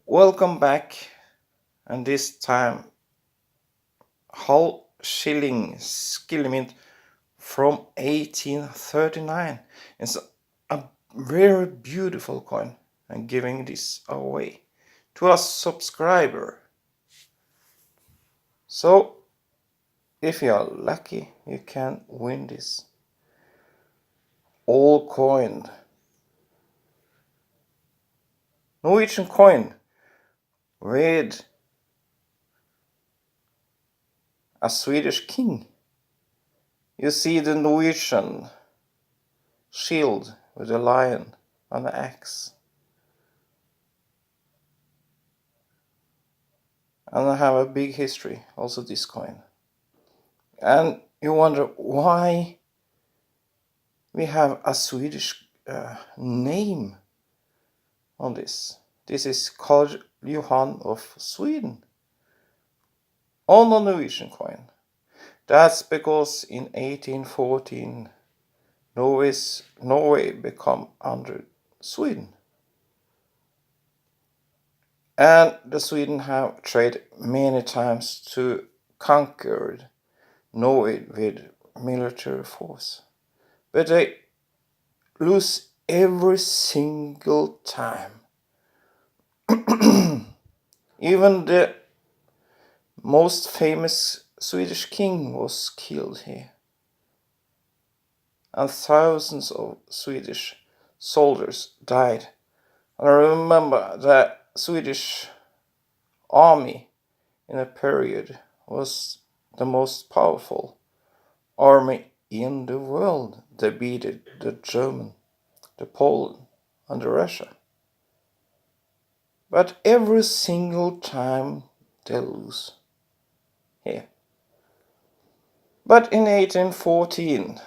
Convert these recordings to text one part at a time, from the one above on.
Welcome back, and this time Hull shilling skillemynt from 1839. It's a very beautiful coin, and giving this away to a subscriber. So, if you are lucky, you can win this old coin, Norwegian coin with a Swedish king. You see the Norwegian shield with a lion and an axe. And I have a big history, also this coin. And you wonder why we have a Swedish name on this. This is Karl Johan of Sweden on a Norwegian coin. That's because in 1814 Norway became under Sweden. And the Sweden have tried many times to conquer Norway with military force. But they lose every single time. Even the most famous Swedish king was killed here. And thousands of Swedish soldiers died. And I remember the Swedish army in a period was the most powerful army in the world. They beat the German, the Poland, and the Russia. But every single time they lose here. But in 1814,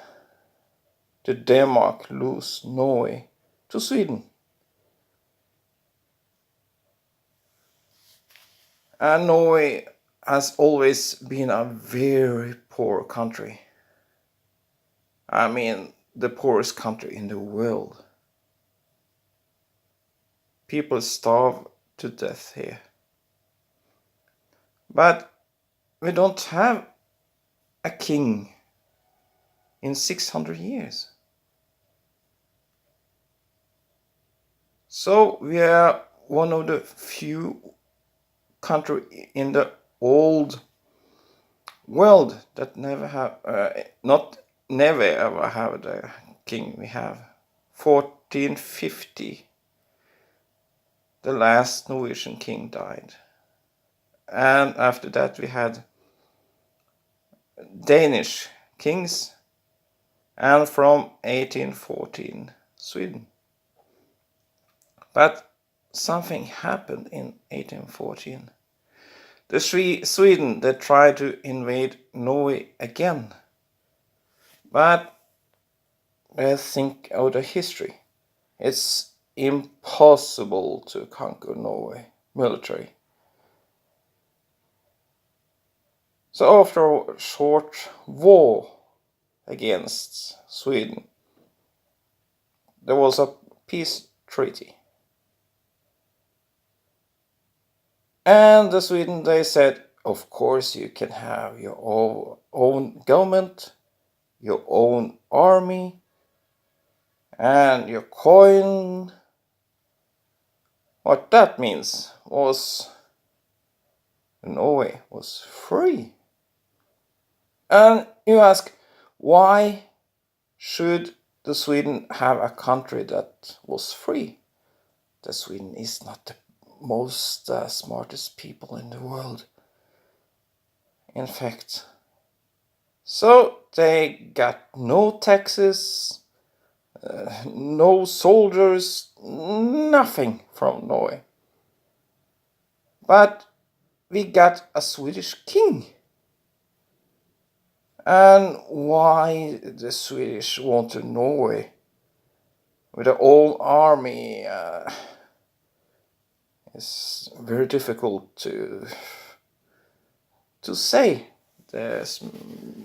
the Denmark lose Norway to Sweden. And Norway has always been a very poor country. I mean, the poorest country in the world. People starve to death here. But we don't have a king in 600 years. So we are one of the few countries in the old world that never ever have the king we have. 1450, the last Norwegian king died. And after that we had Danish kings, and from 1814 Sweden. But something happened in 1814. The Sweden, they tried to invade Norway again. But they think out of history. It's impossible to conquer Norway military. So after a short war against Sweden, there was a peace treaty. And the Sweden, they said, of course you can have your own government, your own army, and your coin. What that means was Norway was free. And you ask, why should the Sweden have a country that was free? The Sweden is not the most smartest people in the world. In fact, so they got no taxes, no soldiers, nothing from Norway. But we got a Swedish king. And why the Swedish wanted Norway with their own army is very difficult to say. There's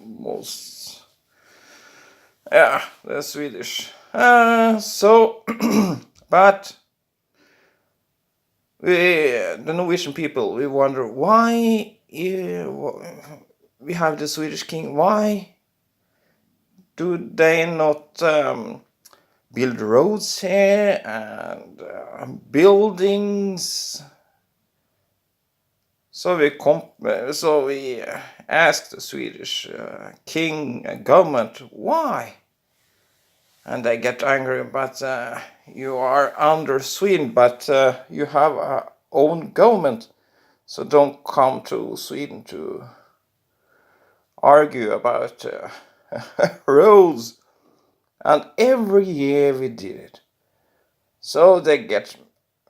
most, the Swedish. But the Norwegian people, we wonder why we have the Swedish king. Why do they not build roads here and buildings? So we asked the Swedish king and government why, and they get angry. But you are under Sweden, but you have a own government, so don't come to Sweden to argue about roads. And every year we did it, so they get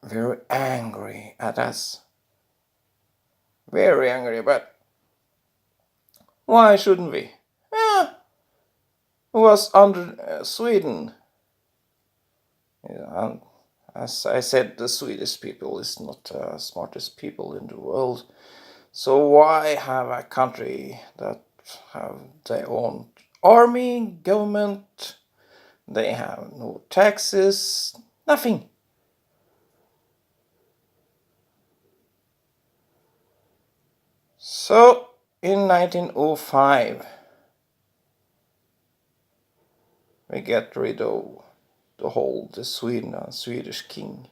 very angry at us. Very angry, but why shouldn't we? Who was under Sweden? Yeah, and as I said, the Swedish people is not the smartest people in the world. So why have a country that have their own army, government? They have no taxes, nothing. So in 1905, we get rid of the Sweden and Swedish king.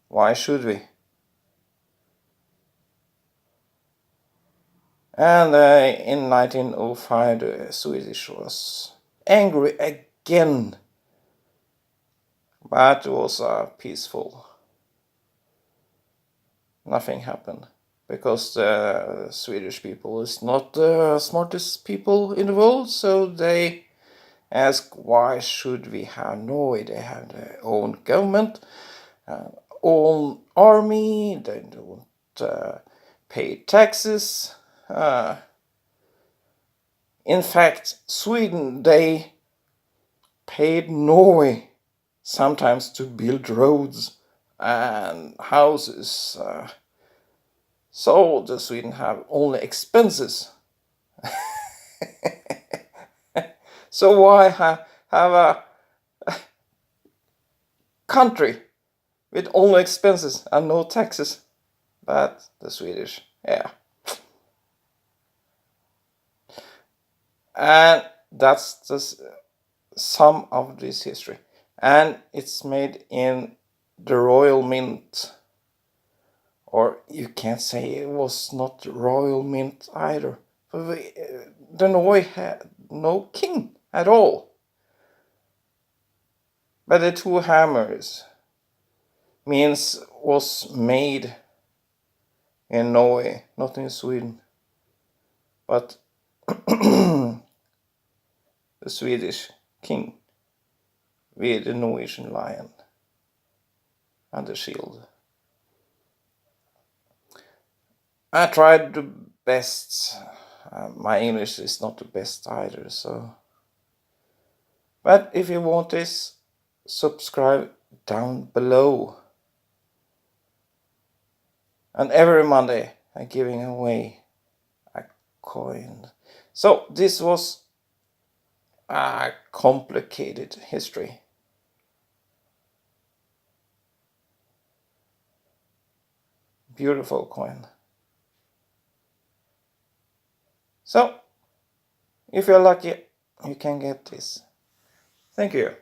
Why should we? And in 1905, the Swedish was angry again, but it was peaceful. Nothing happened because the Swedish people is not the smartest people in the world, so they ask why should we have Norway? They have their own government, own army, they don't pay taxes. In fact, Sweden, they paid Norway sometimes to build roads and houses. So the Sweden have only expenses. So why have a country with only expenses and no taxes? But the Swedish, yeah. And that's the sum of this history. And it's made in the Royal Mint. Or you can't say it was not Royal Mint either. The Norway had no king at all. But the two hammers means was made in Norway, not in Sweden. But the Swedish king with the Norwegian lion and the shield. I tried the best. My English is not the best either, so. But if you want this, subscribe down below. And every Monday I'm giving away a coin. So this was a complicated history. Beautiful coin. So, if you're lucky, you can get this. Thank you.